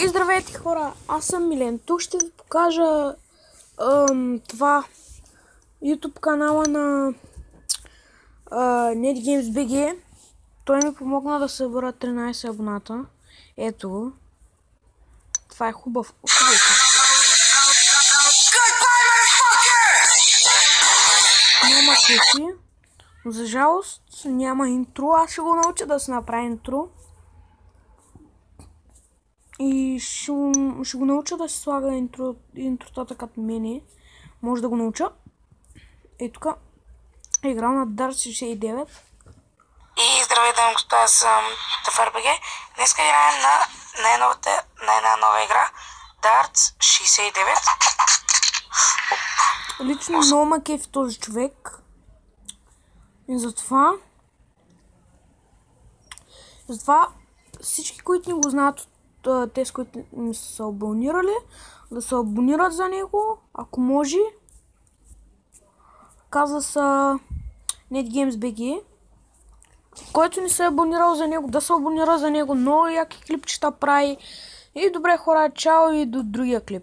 И здравейте хора, аз съм Милен. Тук ще ви покажа това YouTube канала на NetGamesBG. Той ми помогна да събера 13 абоната. Ето го. Това е хубаво. Няма кефи, но за жалост няма интро. Аз ще го науча да се направи интро. И ще го науча да се слага интротата като мене. Може да го науча. Ей тук. Играл на Dart 69. И здравейте, дами и господа, аз съм TFRBG. Днес играем на една нова игра. Dart 69. Лично много ме кефи този човек. И затова всички, които не го знаят, тези, които ми са се абонирали, да се абонират за него, ако може. Каза се NetGamesBG. Който не се е абонирал за него, да се абонира за него. Много яки клипчета прави. И добре хора, чао и до другия клип.